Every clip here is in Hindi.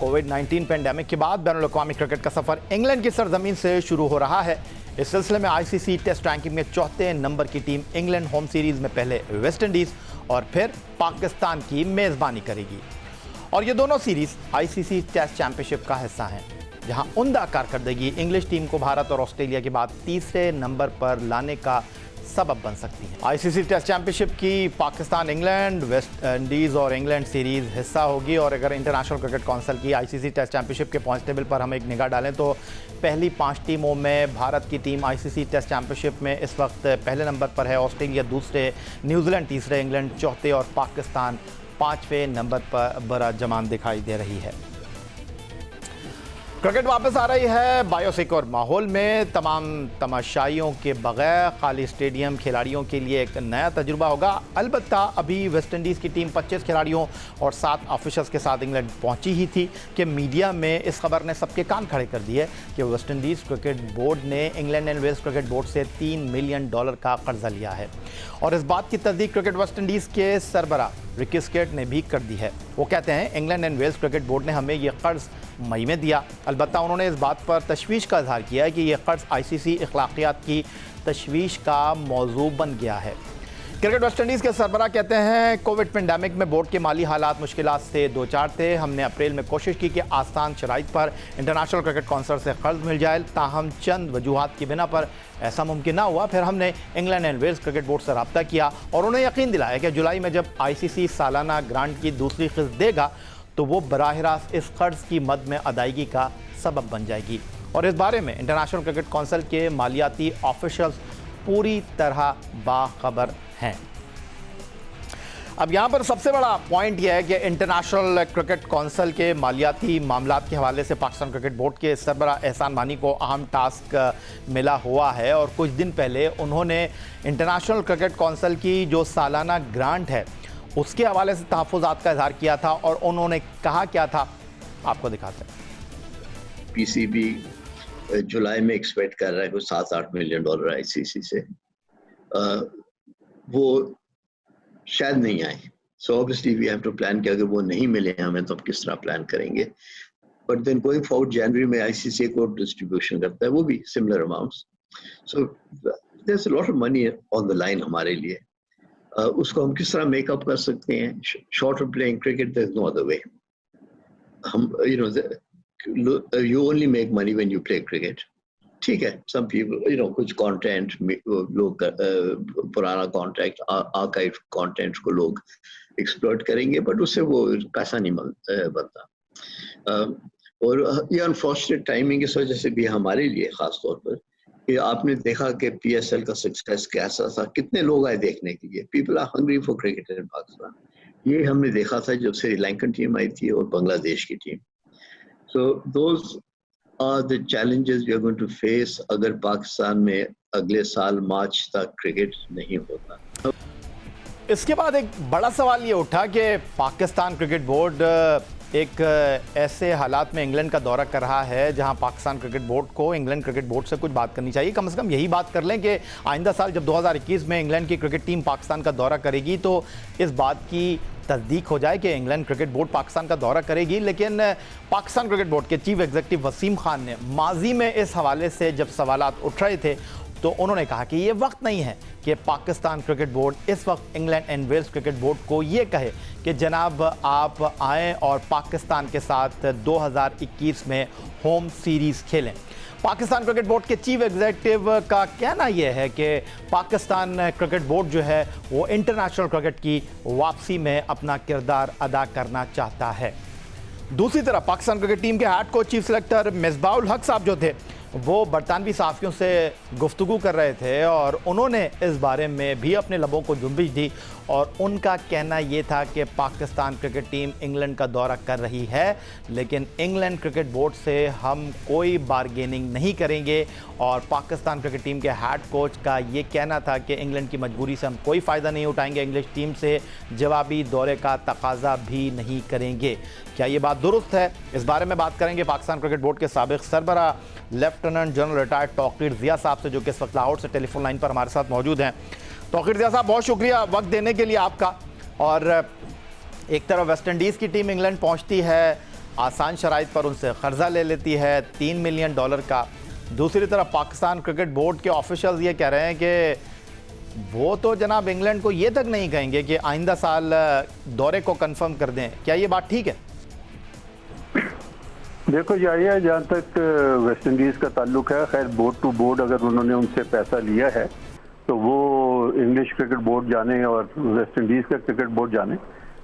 कोविड-19 पेंडेमिक के बाद बैनुल-अक़वामी क्रिकेट का सफर इंग्लैंड की सरजमीन से शुरू हो रहा है। इस सिलसिले में आईसीसी टेस्ट रैंकिंग में चौथे नंबर की टीम इंग्लैंड होम सीरीज में पहले वेस्ट इंडीज और फिर पाकिस्तान की मेजबानी करेगी। और ये दोनों सीरीज आईसीसी टेस्ट चैंपियनशिप का हिस्सा हैं, जहां उम्दा कारकर्दगी इंग्लिश टीम को भारत और ऑस्ट्रेलिया के बाद तीसरे नंबर पर लाने का सबब बन सकती है। आईसीसी टेस्ट चैंपियनशिप की पाकिस्तान, इंग्लैंड, वेस्ट इंडीज़ और इंग्लैंड सीरीज़ हिस्सा होगी। और अगर इंटरनेशनल क्रिकेट काउंसिल की आईसीसी टेस्ट चैंपियनशिप के पॉइंट्स टेबल पर हम एक निगाह डालें तो पहली 5 टीमों में भारत की टीम आईसीसी टेस्ट चैंपियनशिप में इस वक्त पहले नंबर पर है, ऑस्ट्रेलिया दूसरे, न्यूजीलैंड तीसरे, इंग्लैंड चौथे और पाकिस्तान 5वें नंबर पर बराजमान दिखाई दे रही है। क्रिकेट वापस आ रही है बायोसिक्योर माहौल में। तमाम तमाशाइयों के बगैर खाली स्टेडियम खिलाड़ियों के लिए एक नया तजुर्बा होगा। अलबत्ता अभी वेस्ट इंडीज़ की टीम 25 खिलाड़ियों और 7 ऑफिशल्स के साथ इंग्लैंड पहुंची ही थी कि मीडिया में इस खबर ने सबके कान खड़े कर दिए कि वेस्ट इंडीज़ क्रिकेट बोर्ड ने England and Wales cricket board से $3 मिलियन का कर्जा लिया है। और इस बात की तस्दीक क्रिकेट वेस्ट इंडीज़ के सरबरा रिकी स्केट ने भी कर दी है। वो कहते हैं England and Wales cricket board ने हमें ये कर्ज मई में दिया। अलबत्ता उन्होंने इस बात पर तशवीश का इजहार किया है कि यह कर्ज आईसीसी अखलाकियात की तशवीश का मौजू बन गया है। क्रिकेट वेस्ट इंडीज़ के सरबराह कहते हैं कोविड पेंडेमिक में बोर्ड के माली हालात मुश्किलात से दो चार थे। हमने अप्रैल में कोशिश की कि आसान शराइत पर इंटरनेशनल क्रिकेट काउंसिल से कर्ज मिल जाए, ताहम चंद वजूहात की बिना पर ऐसा मुमकिन ना हुआ। फिर हमने England and Wales cricket board से रब्ता किया और उन्हें यकीन दिलाया कि जुलाई में जब आईसीसी सालाना ग्रांट की दूसरी किस्त देगा तो वो बराह रास्त इस कर्ज की मद में अदायगी का सबब बन जाएगी। और इस बारे में इंटरनेशनल क्रिकेट काउंसिल के मालियाती ऑफिशियल्स पूरी तरह बाखबर हैं। अब यहाँ पर सबसे बड़ा पॉइंट यह है कि इंटरनेशनल क्रिकेट काउंसिल के मालियाती मामलात के हवाले से पाकिस्तान क्रिकेट बोर्ड के सरबरा एहसान मानी को अहम टास्क मिला हुआ है। और कुछ दिन पहले उन्होंने इंटरनेशनल क्रिकेट काउंसिल की जो सालाना ग्रांट है उसके हवाले से तहफ़्फ़ुज़ात का इजहार किया था और उन्होंने कहा क्या था, आपको दिखाते हैं। पीसीबी जुलाई में एक्सपेक्ट कर रहा है कुछ $7-8 मिलियन आईसीसी से, वो शायद नहीं आए। So obviously we have to plan कि अगर वो नहीं मिले हमें तो अब किस तरह प्लान करेंगे। बट देन गोइंग फॉरवर्ड जनवरी में आईसीसी को डिस्ट्रीब्यूशन करता है, वो भी similar amounts. So there is a lot of money on the line हमारे लिए। उसको हम किस तरह मेकअप कर सकते हैं? Short of playing cricket there is no other way. हम you only make money when you play cricket. ठीक है, some people कुछ कंटेंट लोग पुराना कॉन्ट्रैक्ट आर्काइव कंटेंट को लोग एक्सप्लॉइट करेंगे, बट उससे वो पैसा नहीं बनता। और ये अनफॉर्चुनेट टाइमिंग इस वजह से भी हमारे लिए खास तौर पर कि आपने देखा कि पीएसएल का सक्सेस कैसा था, कितने लोग आए देखने के लिए। People are hungry for cricket in Pakistan. ये हमने देखा था जब श्रीलंकन टीम आई थी और बांग्लादेश की team. So those are the challenges we are going to face अगर पाकिस्तान में अगले साल मार्च तक क्रिकेट नहीं होता। इसके बाद एक बड़ा सवाल ये उठा कि पाकिस्तान क्रिकेट बोर्ड एक ऐसे हालात में इंग्लैंड का दौरा कर रहा है जहां पाकिस्तान क्रिकेट बोर्ड को इंग्लैंड क्रिकेट बोर्ड से कुछ बात करनी चाहिए। कम से कम यही बात कर लें कि आइंदा साल जब 2021 में इंग्लैंड की क्रिकेट टीम पाकिस्तान का दौरा करेगी तो इस बात की तस्दीक हो जाए कि इंग्लैंड क्रिकेट बोर्ड पाकिस्तान का दौरा करेगी। लेकिन पाकिस्तान क्रिकेट बोर्ड के चीफ एग्जीक्यूटिव वसीम खान ने माजी में इस हवाले से जब सवालात उठ रहे थे तो उन्होंने कहा कि ये वक्त नहीं है कि पाकिस्तान क्रिकेट बोर्ड इस वक्त England and Wales cricket board को ये कहे कि जनाब आप आएँ और पाकिस्तान के साथ 2021 में होम सीरीज़ खेलें। पाकिस्तान क्रिकेट बोर्ड के चीफ एग्जीक्यूटिव का कहना यह है कि पाकिस्तान क्रिकेट बोर्ड जो है वो इंटरनेशनल क्रिकेट की वापसी में अपना किरदार अदा करना चाहता है। दूसरी तरफ पाकिस्तान क्रिकेट टीम के head coach chief selector Misbahul हक साहब जो थे वो बरतानवी सहाफ़ियों से गुफ्तगू कर रहे थे और उन्होंने इस बारे में भी अपने लबों को जुम्बिश दी और उनका कहना ये था कि पाकिस्तान क्रिकेट टीम इंग्लैंड का दौरा कर रही है, लेकिन इंग्लैंड क्रिकेट बोर्ड से हम कोई बारगेनिंग नहीं करेंगे। और पाकिस्तान क्रिकेट टीम के हेड कोच का ये कहना था कि इंग्लैंड की मजबूरी से हम कोई फ़ायदा नहीं उठाएंगे, इंग्लिश टीम से जवाबी दौरे का तकाजा भी नहीं करेंगे। क्या ये बात दुरुस्त है? इस बारे में बात करेंगे पाकिस्तान क्रिकेट बोर्ड के साबिक सरबरा lieutenant general retired Tauqir Zia साहब से, जो कि इस वक्त लाहौर से टेलीफोन लाइन पर हमारे साथ मौजूद हैं। तौकीर ज़िया साहब, बहुत शुक्रिया वक्त देने के लिए आपका। और एक तरफ वेस्ट इंडीज़ की टीम इंग्लैंड पहुंचती है, आसान शराइत पर उनसे कर्जा ले लेती है $3 मिलियन का। दूसरी तरफ पाकिस्तान क्रिकेट बोर्ड के ऑफिशियल्स ये कह रहे हैं कि वो तो जनाब इंग्लैंड को ये तक नहीं कहेंगे कि आइंदा साल दौरे को कंफर्म कर दें। क्या ये बात ठीक है? देखो जाहिर, जहाँ तक वेस्ट इंडीज़ का ताल्लुक है, खैर बोर्ड टू बोर्ड अगर उन्होंने उनसे पैसा लिया है तो वो इंग्लिश क्रिकेट बोर्ड जाने और वेस्ट इंडीज़ का क्रिकेट बोर्ड जाने।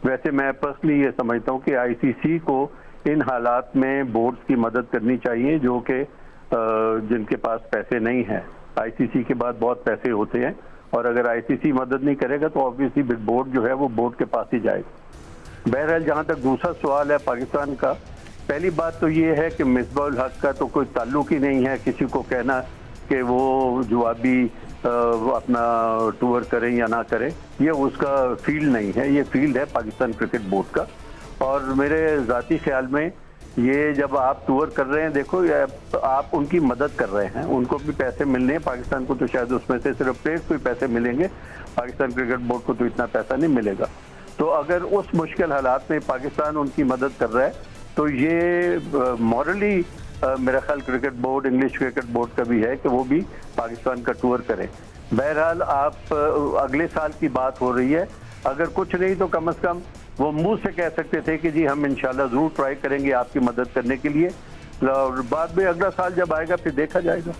वैसे मैं पर्सनली ये समझता हूँ कि आईसीसी को इन हालात में बोर्ड्स की मदद करनी चाहिए जो कि जिनके पास पैसे नहीं हैं। आईसीसी के बाद बहुत पैसे होते हैं और अगर आईसीसी मदद नहीं करेगा तो ऑब्वियसली बोर्ड जो है वो बोर्ड के पास ही जाएगा। बहरहाल जहाँ तक दूसरा सवाल है पाकिस्तान का, पहली बात तो ये है कि मिसबाह उल हक का तो कोई ताल्लुक ही नहीं है किसी को कहना कि वो जवाबी अपना टूर करें या ना करें। ये उसका फील्ड नहीं है, ये फील्ड है पाकिस्तान क्रिकेट बोर्ड का। और मेरे ज़ाती ख्याल में ये जब आप टूर कर रहे हैं, देखो आप उनकी मदद कर रहे हैं, उनको भी पैसे मिलने हैं। पाकिस्तान को तो शायद उसमें से सिर्फ प्लेयर्स को ही पैसे मिलेंगे, पाकिस्तान क्रिकेट बोर्ड को तो इतना पैसा नहीं मिलेगा। तो अगर उस मुश्किल हालात में पाकिस्तान उनकी मदद कर रहा है तो ये मॉरली मेरा ख्याल cricket board, English cricket board का भी है कि वो भी पाकिस्तान का टूर करें। बहरहाल आप अगले साल की बात हो रही है, अगर कुछ नहीं तो कम से कम वो मुंह से कह सकते थे कि जी हम इंशाल्लाह ज़रूर ट्राई करेंगे आपकी मदद करने के लिए, और बाद में अगला साल जब आएगा फिर देखा जाएगा।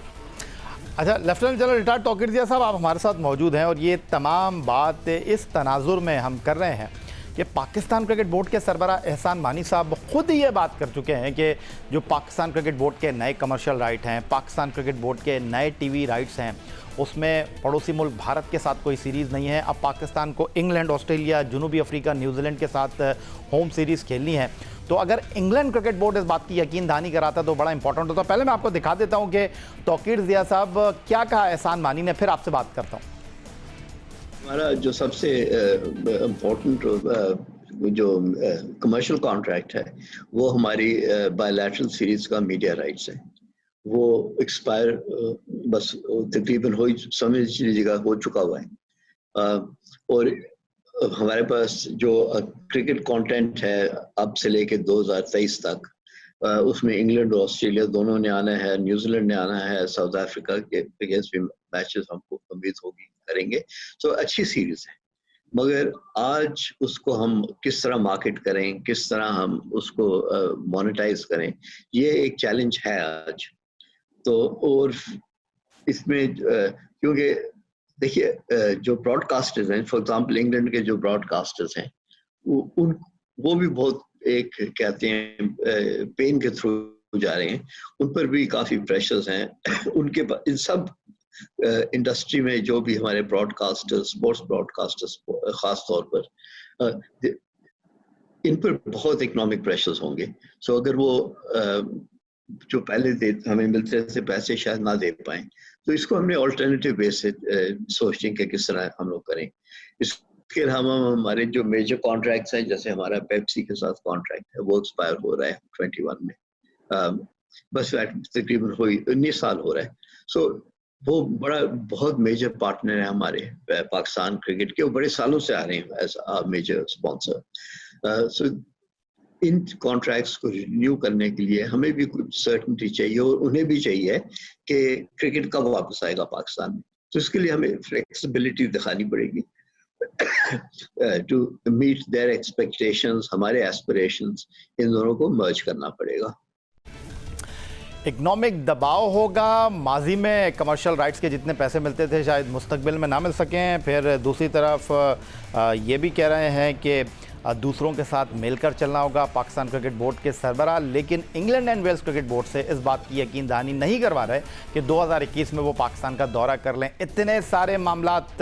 अच्छा, lieutenant general retired Tauqir Zia साहब, आप हमारे साथ मौजूद हैं और ये तमाम बात इस तनाजुर में हम कर रहे हैं कि पाकिस्तान क्रिकेट बोर्ड के सरबराह एहसान मानी साहब खुद ये बात कर चुके हैं कि जो पाकिस्तान क्रिकेट बोर्ड के नए कमर्शियल राइट हैं, पाकिस्तान क्रिकेट बोर्ड के नए टीवी राइट्स हैं, उसमें पड़ोसी मुल्क भारत के साथ कोई सीरीज़ नहीं है। अब पाकिस्तान को इंग्लैंड, ऑस्ट्रेलिया, जनूबी अफ्रीका, न्यूजीलैंड के साथ होम सीरीज़ खेलनी है। तो अगर इंग्लैंड क्रिकेट बोर्ड इस बात की यकीन दहानी कराता तो बड़ा इंपॉर्टेंट होता। पहले मैं आपको दिखा देता हूँ कि तौकीर ज़िया साहब क्या कहा एहसान मानी ने, फिर आपसे बात करता हूँ। हमारा जो सबसे इम्पोर्टेंट जो कमर्शियल कॉन्ट्रैक्ट है वो हमारी बायलैटरल सीरीज का मीडिया राइट्स है। वो एक्सपायर बस तकरीबन हो समझ लीजिएगा हो चुका हुआ है। और हमारे पास जो क्रिकेट कंटेंट है अब से लेके 2023 तक, उसमें इंग्लैंड और ऑस्ट्रेलिया दोनों ने आना है, न्यूजीलैंड ने आना है, साउथ अफ्रीका के अगेंस्ट भी मैचेस हमको उम्मीद होगी करेंगे। तो अच्छी सीरीज है, मगर आज उसको हम किस तरह मार्केट करें, किस तरह हम उसको मोनेटाइज करें, ये एक चैलेंज है आज। तो और इसमें क्योंकि देखिए जो ब्रॉडकास्टर्स हैं, फॉर एग्जांपल इंग्लैंड के जो ब्रॉडकास्टर्स हैं वो भी बहुत एक कहते हैं पेन के थ्रू जा रहे हैं, उन पर भी काफ़ी प्रेशर्स हैं। उनके इन सब इंडस्ट्री में जो भी हमारे ब्रॉडकास्टर्स, स्पोर्ट्स ब्रॉडकास्टर्स ख़ास तौर पर, इन पर बहुत इकोनॉमिक प्रेशर्स होंगे। सो अगर वो जो पहले हमें मिलते थे पैसे शायद ना दे पाएँ, तो इसको हमने ऑल्टरनेटिव बेस से सोचें कि किस तरह हम लोग करें। इसके अलावा हमारे जो मेजर कॉन्ट्रैक्ट्स हैं, जैसे हमारा पेप्सी के साथ कॉन्ट्रैक्ट है, वो एक्सपायर हो रहा है 21 में, बस तकरीबन 19 साल हो रहा है। सो वो बहुत मेजर पार्टनर है हमारे पाकिस्तान क्रिकेट के, वो बड़े सालों से आ रहे हैं as a major sponsor. So इन कॉन्ट्रैक्ट्स को रिन्यू करने के लिए हमें भी कुछ सर्टेनिटी चाहिए और उन्हें भी चाहिए कि क्रिकेट कब वापस आएगा पाकिस्तान में। तो इसके लिए हमें फ्लेक्सिबिलिटी दिखानी पड़ेगी टू मीट देयर एक्सपेक्टेशंस, हमारे एस्पिरेशंस, इन दोनों को मर्ज करना पड़ेगा। इकनॉमिक दबाव होगा, माजी में कमर्शियल राइट्स के जितने पैसे मिलते थे शायद मुस्तकबिल में ना मिल सकें। फिर दूसरी तरफ ये भी कह रहे हैं कि दूसरों के साथ मिलकर चलना होगा पाकिस्तान क्रिकेट बोर्ड के सरबराह, लेकिन England and Wales cricket board से इस बात की यकीन दहानी नहीं करवा रहे कि 2021 में वो पाकिस्तान का दौरा कर लें। इतने सारे मामलात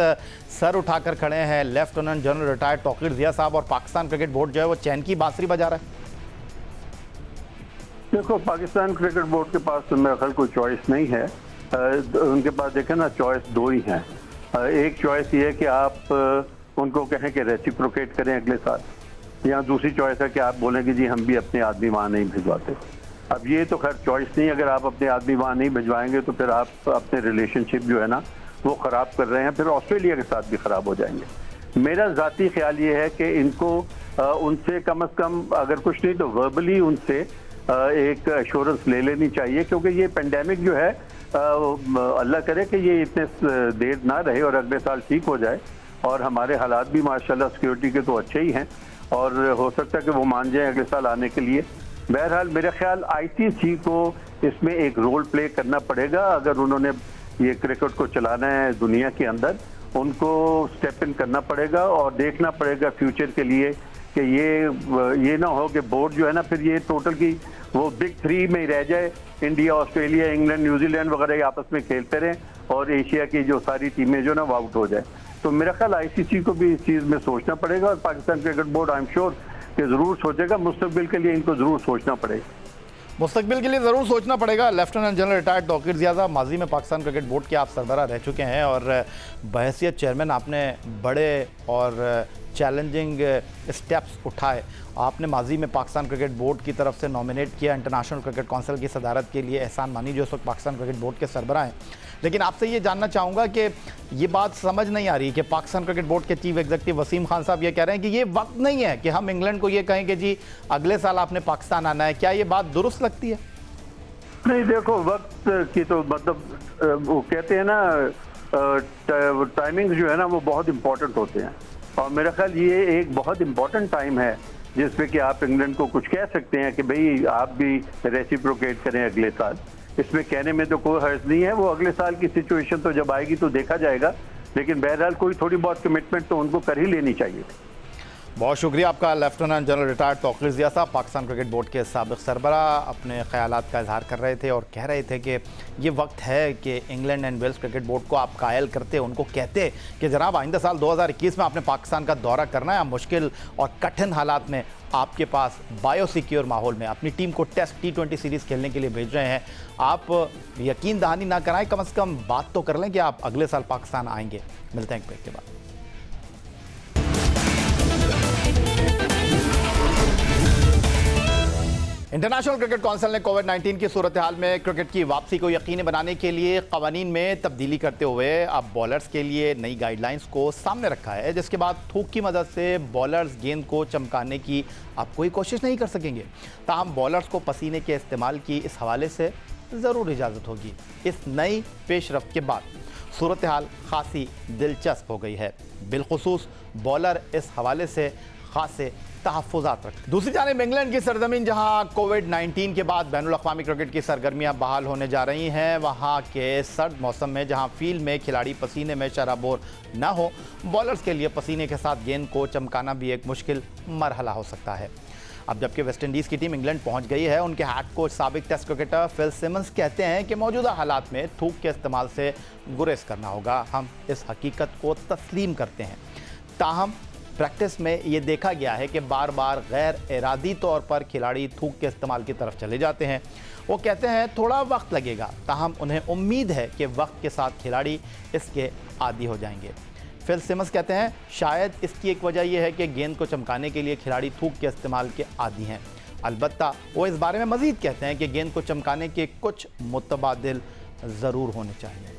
सर उठाकर खड़े हैं lieutenant general retired Tauqir Zia साहब, और पाकिस्तान क्रिकेट बोर्ड जो है वो चैन की बांसुरी बजा रहा है। देखो, पाकिस्तान क्रिकेट बोर्ड के पास तो मेरा ख्याल कोई चॉइस नहीं है। उनके पास देखें ना, चॉइस दो ही हैं। एक चॉइस ये है कि आप उनको कहें कि रेसिप्रोकेट करें अगले साल, या दूसरी चॉइस है कि आप बोलें कि जी हम भी अपने आदमी वहाँ नहीं भिजवाते। अब ये तो खैर चॉइस नहीं, अगर आप अपने आदमी वहाँ नहीं भिजवाएंगे तो फिर आप अपने रिलेशनशिप जो है ना वो ख़राब कर रहे हैं, फिर ऑस्ट्रेलिया के साथ भी ख़राब हो जाएंगे। मेरा ज़ाती ख्याल ये है कि इनको उनसे कम से कम अगर कुछ नहीं तो वर्बली उनसे एक एश्योरेंस ले लेनी चाहिए, क्योंकि ये पेंडेमिक जो है अल्लाह करे कि ये इतने देर ना रहे और अगले साल ठीक हो जाए, और हमारे हालात भी माशाल्लाह सिक्योरिटी के तो अच्छे ही हैं और हो सकता है कि वो मान जाएं अगले साल आने के लिए। बहरहाल मेरा ख्याल आईसीसी को इसमें एक रोल प्ले करना पड़ेगा। अगर उन्होंने ये क्रिकेट को चलाना है दुनिया के अंदर, उनको स्टेप इन करना पड़ेगा और देखना पड़ेगा फ्यूचर के लिए कि ये ना हो कि बोर्ड जो है ना फिर ये टोटल की वो बिग थ्री में ही रह जाए, इंडिया, ऑस्ट्रेलिया, इंग्लैंड, न्यूजीलैंड वगैरह आपस में खेलते रहें और एशिया की जो सारी टीमें जो ना वो आउट हो जाए। तो मेरा ख्याल आईसीसी को भी इस चीज़ में सोचना पड़ेगा और Pakistan cricket board I am sure कि ज़रूर सोचेगा। मुस्तकबिल के लिए इनको ज़रूर सोचना पड़ेगा। मुस्तकबिल के लिए ज़रूर सोचना पड़ेगा। Lieutenant general retired Tauqir Zia, माजी में पाकिस्तान क्रिकेट बोर्ड के आप सरबराह रह चुके हैं और बहैसियत चेयरमैन आपने बड़े और चैलेंजिंग स्टेप्स उठाए। आपने माजी में पाकिस्तान क्रिकेट बोर्ड की तरफ से नॉमिनेट किया इंटरनेशनल क्रिकेट काउंसिल की सदारत के लिए एहसान मानी, जो इस वक्त पाकिस्तान क्रिकेट बोर्ड के सरबराह हैं। लेकिन आपसे ये जानना चाहूँगा कि ये बात समझ नहीं आ रही कि पाकिस्तान क्रिकेट बोर्ड के चीफ एग्जीक्यूटिव वसीम खान साहब ये कह रहे हैं कि ये वक्त नहीं है कि हम इंग्लैंड को ये कहें कि जी अगले साल आपने पाकिस्तान आना है। क्या ये बात दुरुस्त लगती है? नहीं, देखो वक्त की तो मतलब वो कहते हैं ना टाइमिंग जो है ना वो बहुत इंपॉर्टेंट होते हैं, और मेरा ख्याल ये एक बहुत इंपॉर्टेंट टाइम है जिसमें कि आप इंग्लैंड को कुछ कह सकते हैं कि भाई आप भी रेसिप्रोकेट करें अगले साल। इसमें कहने में तो कोई हर्ज नहीं है, वो अगले साल की सिचुएशन तो जब आएगी तो देखा जाएगा, लेकिन बहरहाल कोई थोड़ी बहुत कमिटमेंट तो उनको कर ही लेनी चाहिए। बहुत शुक्रिया आपका lieutenant general retired Tauqir Zia साहब। पाकिस्तान क्रिकेट बोर्ड के साबिक़ सरबराह अपने ख़यालात का इजहार कर रहे थे और कह रहे थे कि ये वक्त है कि England and Wales cricket board को आप कायल करते, उनको कहते कि जनाब आइंदा साल 2021 में आपने पाकिस्तान का दौरा करना है, आप मुश्किल और कठिन हालात में आपके पास बायोसिक्योर माहौल में अपनी टीम को टेस्ट T20 सीरीज़ खेलने के लिए भेज रहे हैं। आप यकीन दहानी ना कराएं, कम से कम बात तो कर लें कि आप अगले साल पाकिस्तान आएंगे। मिलते हैं एक ब्रेक के बाद। इंटरनेशनल क्रिकेट काउंसिल ने कोविड-19 की सूरत हाल में क्रिकेट की वापसी को यकीनी बनाने के लिए कवानीन में तब्दीली करते हुए अब बॉलर्स के लिए नई गाइडलाइंस को सामने रखा है, जिसके बाद थूक की मदद से बॉलर्स गेंद को चमकाने की अब कोई कोशिश नहीं कर सकेंगे। ताहम बॉलर्स को पसीने के इस्तेमाल की इस हवाले से ज़रूर इजाज़त होगी। इस नई पेशरफ्त के बाद सूरत हाल खासी दिलचस्प हो गई है, बिलखुसूस बॉलर इस हवाले से खासे तहफ़्फ़ुज़ात रखते। दूसरी जानिब इंग्लैंड की सरजमीन, जहां कोविड-19 के बाद बैनुल-अक़वामी क्रिकेट की सरगर्मियां बहाल होने जा रही हैं, वहां के सर्द मौसम में जहां फील्ड में खिलाड़ी पसीने में शराबोर न हो, बॉलर्स के लिए पसीने के साथ गेंद को चमकाना भी एक मुश्किल मरहला हो सकता है। अब जबकि वेस्ट इंडीज़ की टीम इंग्लैंड पहुंच गई है, उनके हेड कोच साबिक टेस्ट क्रिकेटर फिल सिमंस कहते हैं कि मौजूदा हालात में थूक के इस्तेमाल से गुरेज करना होगा। हम इस हकीकत को तस्लीम करते हैं, ताहम प्रैक्टिस में ये देखा गया है कि बार बार गैर इरादी तौर पर खिलाड़ी थूक के इस्तेमाल की तरफ चले जाते हैं। वो कहते हैं थोड़ा वक्त लगेगा, ताहम उन्हें उम्मीद है कि वक्त के साथ खिलाड़ी इसके आदी हो जाएंगे। फिल सिमंस कहते हैं शायद इसकी एक वजह यह है कि गेंद को चमकाने के लिए खिलाड़ी थूक के इस्तेमाल के आदी हैं। अलबत्ता वो इस बारे में मज़ीद कहते हैं कि गेंद को चमकाने के कुछ मुतबादिल ज़रूर होने चाहिए।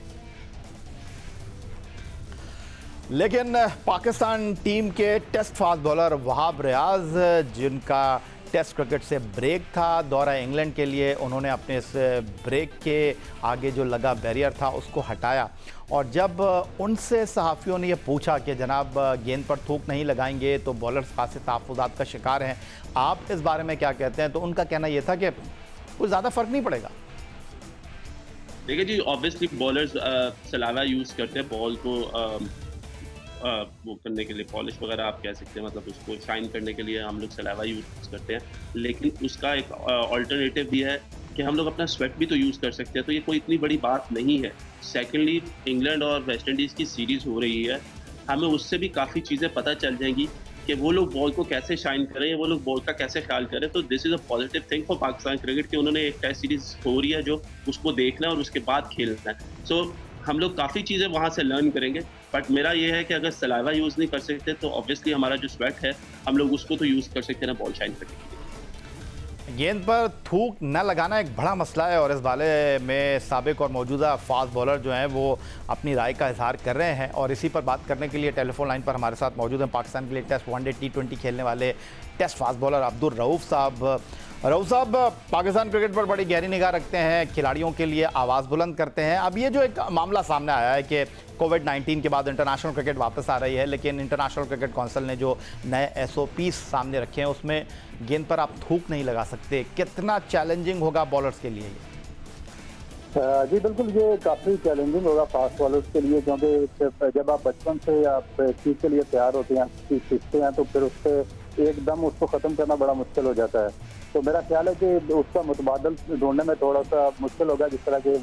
लेकिन पाकिस्तान टीम के test fast bowler Wahab Riaz, जिनका टेस्ट क्रिकेट से ब्रेक था दौरा इंग्लैंड के लिए, उन्होंने अपने इस ब्रेक के आगे जो लगा बैरियर था उसको हटाया, और जब उनसे सहाफ़ियों ने यह पूछा कि जनाब गेंद पर थूक नहीं लगाएंगे तो बॉलर्स खासे तहफ़्फ़ुज़ात का शिकार हैं, आप इस बारे में क्या कहते हैं? तो उनका कहना यह था कि कुछ ज़्यादा फ़र्क नहीं पड़ेगा। देखिए जी, ऑब्वियसली बॉलर्स सलावा यूज़ करते हैं बॉल को वो करने के लिए, पॉलिश वगैरह आप कह सकते हैं, मतलब उसको शाइन करने के लिए हम लोग सलावा यूज़ करते हैं, लेकिन उसका एक अल्टरनेटिव भी है कि हम लोग अपना स्वेट भी तो यूज़ कर सकते हैं, तो ये कोई इतनी बड़ी बात नहीं है। सेकेंडली, इंग्लैंड और वेस्ट इंडीज़ की सीरीज़ हो रही है, हमें उससे भी काफ़ी चीज़ें पता चल जाएंगी कि वो लोग बॉल को कैसे शाइन करें, वो लोग बॉल का कैसे ख्याल करें। तो this is a positive thing for Pakistan cricket कि उन्होंने एक टेस्ट सीरीज़ हो रही है जो उसको देखना है और उसके बाद खेलना है। सो हम लोग काफ़ी चीज़ें वहाँ से लर्न करेंगे, बट मेरा ये है कि अगर सलाइवा यूज़ नहीं कर सकते तो ऑब्वियसली हमारा जो स्वेट है हम लोग उसको तो यूज़ कर सकते हैं ना बॉल शाइन करने के लिए। गेंद पर थूक न लगाना एक बड़ा मसला है और इस बारे में साबिक और मौजूदा फास्ट बॉलर जो हैं वो अपनी राय का इजहार कर रहे हैं। और इसी पर बात करने के लिए टेलीफोन लाइन पर हमारे साथ मौजूद हैं पाकिस्तान के लिए टेस्ट वनडे T20 खेलने वाले test fast bowler Abdul Rauf साहब। रऊफ साहब, पाकिस्तान क्रिकेट पर बड़ी गहरी निगाह रखते हैं, खिलाड़ियों के लिए आवाज़ बुलंद करते हैं। अब ये जो एक मामला सामने आया है कि कोविड-19 के बाद इंटरनेशनल क्रिकेट वापस आ रही है, लेकिन इंटरनेशनल क्रिकेट काउंसिल ने जो नए SOPs सामने रखे हैं उसमें गेंद पर आप थूक नहीं लगा सकते। कितना चैलेंजिंग होगा बॉलर्स के लिए ये? जी बिल्कुल, ये काफ़ी चैलेंजिंग होगा फास्ट बॉलर्स के लिए, क्योंकि जब आप बचपन से आप चीज़ के लिए तैयार होते हैं, चीज़ सीखते हैं, तो फिर उससे एकदम उसको ख़त्म करना बड़ा मुश्किल हो जाता है। तो मेरा ख्याल है कि उसका मुतबादल ढूंढने में थोड़ा सा मुश्किल होगा। जिस तरह के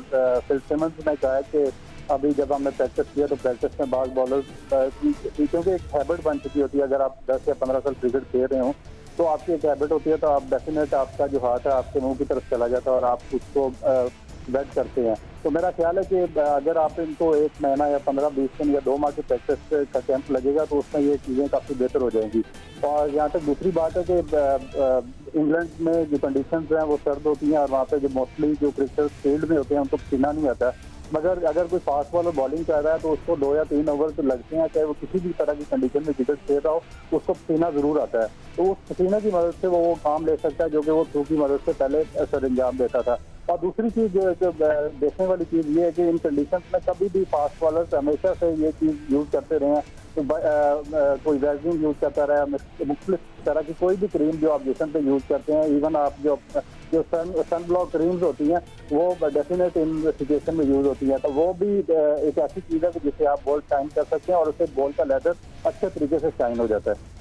फिल सिमंस ने कहा है कि अभी जब हमने प्रैक्टिस किया तो प्रैक्टिस में बाज़ बॉलर्स, क्योंकि एक हैबिट बन चुकी होती है, अगर आप 10 या 15 साल क्रिकेट खेल रहे हो तो आपकी एक हैबिट होती है, तो आप डेफिनेट आपका जो हाथ है आपके मुंह की तरफ चला जाता है और आप उसको बैट करते हैं। तो मेरा ख्याल है कि अगर आप इनको 1 महीना या 15-20 दिन या 2 माह की प्रैक्टिस का कैंप लगेगा तो उसमें ये चीज़ें काफ़ी बेहतर हो जाएंगी। और यहाँ तक दूसरी बात है कि इंग्लैंड में जो कंडीशंस हैं वो सर्द होती हैं और वहाँ पे जो मोस्टली जो क्रिकेटर फील्ड में होते हैं उनको पसीना नहीं आता है। मगर अगर कोई फास्ट बॉलर बॉलिंग कर रहा है तो उसको 2 या 3 ओवर तो लगते हैं, चाहे वो किसी भी तरह की कंडीशन में क्रिकेट खेल रहा हो, उसको पसीना जरूर आता है। तो उस पसीने की मदद से वो काम ले सकता है जो कि वो थ्रू की मदद से पहले सर अंजाम देता था। और दूसरी चीज़ जो देखने वाली चीज़ ये है कि इन कंडीशन में कभी भी फास्ट बॉलर्स हमेशा से ये चीज़ यूज़ करते रहे हैं। तो कोई वैक्सीन यूज़ करता रहा, मुख्तलिफ तरह की कोई भी क्रीम जो आप जिसम पे यूज़ करते हैं, इवन आप जो सन ब्लॉक क्रीम्स होती हैं वो डेफिनेट इन सिचुएशन में यूज़ होती हैं। तो वो भी एक ऐसी चीज़ है कि जिससे आप बॉल शाइन कर सकते हैं और उससे बॉल का लेदर अच्छे तरीके से शाइन हो जाता है।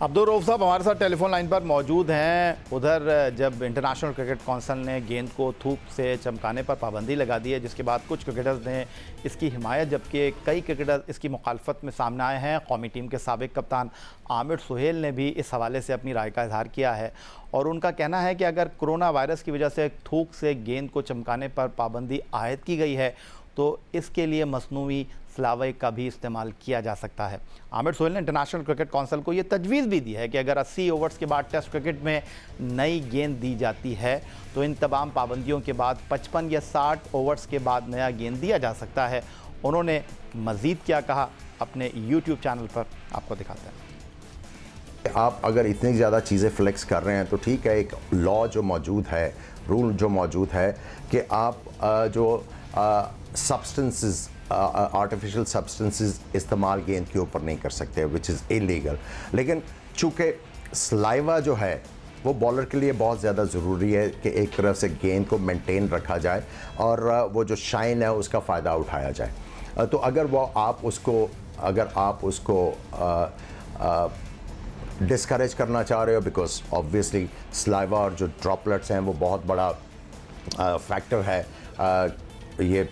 अब्दुल रऊफ साहब हमारे साथ टेलीफोन लाइन पर मौजूद हैं। उधर जब इंटरनेशनल क्रिकेट काउंसिल ने गेंद को थूक से चमकाने पर पाबंदी लगा दी है, जिसके बाद कुछ क्रिकेटर्स ने इसकी हिमायत जबकि कई क्रिकेटर इसकी मुखालफत में सामने आए हैं। कौमी टीम के साबिक कप्तान आमिर सुहेल ने भी इस हवाले से अपनी राय का इजहार किया है और उनका कहना है कि अगर कोरोना वायरस की वजह से थूक से गेंद को चमकाने पर पाबंदी आयद की गई है तो इसके लिए मसनूई सलावे का भी इस्तेमाल किया जा सकता है। आमिर सुहेल ने इंटरनेशनल क्रिकेट काउंसिल को ये तजवीज़ भी दी है कि अगर 80 ओवर्स के बाद टेस्ट क्रिकेट में नई गेंद दी जाती है तो इन तमाम पाबंदियों के बाद 55 या 60 ओवर्स के बाद नया गेंद दिया जा सकता है। उन्होंने मज़ीद क्या कहा अपने YouTube चैनल पर आपको दिखाते हैं। आप अगर इतनी ज़्यादा चीज़ें फ्लेक्स कर रहे हैं तो ठीक है, एक लॉ जो मौजूद है, रूल जो मौजूद है कि आप जो सब्सटेंसेस आर्टिफिशियल सब्सटेंसेस इस्तेमाल गेंद के ऊपर नहीं कर सकते, विच इज़ इलीगल। लेकिन चूँकि सलाइवा जो है वो बॉलर के लिए बहुत ज़्यादा ज़रूरी है कि एक तरफ से गेंद को मेंटेन रखा जाए और वो जो शाइन है उसका फ़ायदा उठाया जाए। तो अगर आप उसको डिस्करेज करना चाह रहे हो, बिकॉज ऑब्वियसली सलाइवा और जो ड्रॉपलेट्स हैं वो बहुत बड़ा फैक्टर है ये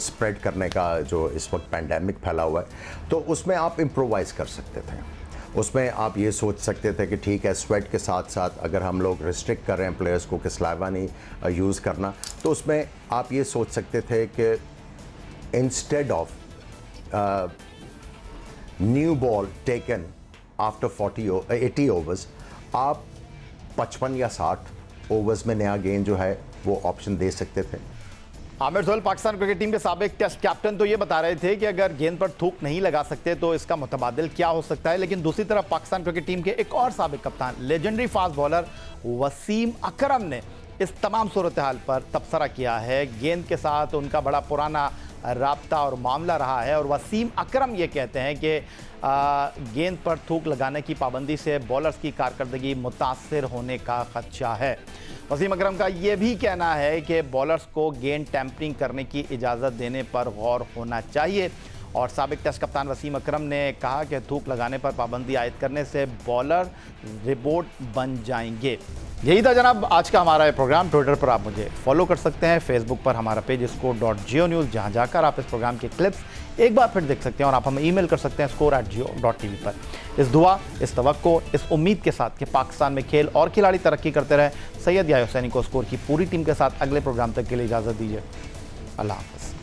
स्प्रेड करने का जो इस वक्त पैंडेमिक फैला हुआ है, तो उसमें आप इम्प्रोवाइज़ कर सकते थे। उसमें आप ये सोच सकते थे कि ठीक है, स्वेट के साथ साथ अगर हम लोग रिस्ट्रिक्ट कर रहे हैं प्लेयर्स को कि सलाइवा नहीं यूज़ करना, तो उसमें आप ये सोच सकते थे कि instead of new ball taken after 80 overs, आप 55 या 60 ओवर्स में नया गेंद जो है वो ऑप्शन दे सकते थे। आमिर सुहेल पाकिस्तान क्रिकेट टीम के साबिक टेस्ट कैप्टन तो ये बता रहे थे कि अगर गेंद पर थूक नहीं लगा सकते तो इसका मुतबादिल क्या हो सकता है, लेकिन दूसरी तरफ पाकिस्तान क्रिकेट टीम के एक और साबिक कप्तान लेजेंडरी फास्ट बॉलर वसीम अकरम ने इस तमाम सूरत हाल पर तबसरा किया है। गेंद के साथ उनका बड़ा पुराना राब्ता और मामला रहा है और वसीम अकरम ये कहते हैं कि गेंद पर थूक लगाने की पाबंदी से बॉलर्स की कारकर्दगी मुतासर होने का खदशा है। वसीम अकरम का ये भी कहना है कि बॉलर्स को गेंद टैंपरिंग करने की इजाज़त देने पर गौर होना चाहिए और साबिक टेस्ट कप्तान वसीम अकरम ने कहा कि थूक लगाने पर पाबंदी आयद करने से बॉलर रिबोट बन जाएंगे। यही था जनाब आज का हमारा प्रोग्राम। ट्विटर पर आप मुझे फॉलो कर सकते हैं, फेसबुक पर हमारा पेज score.geo न्यूज़, जहां जाकर आप इस प्रोग्राम के क्लिप्स एक बार फिर देख सकते हैं और आप हमें ईमेल कर सकते हैं score@geo.tv पर। इस दुआ, इस तवक्को, इस उम्मीद के साथ कि पाकिस्तान में खेल और खिलाड़ी तरक्की करते रहें, सैयद याह्या हुसैनी को स्कोर की पूरी टीम के साथ अगले प्रोग्राम तक के लिए इजाज़त दीजिए। अल्लाह हाफ़िज़।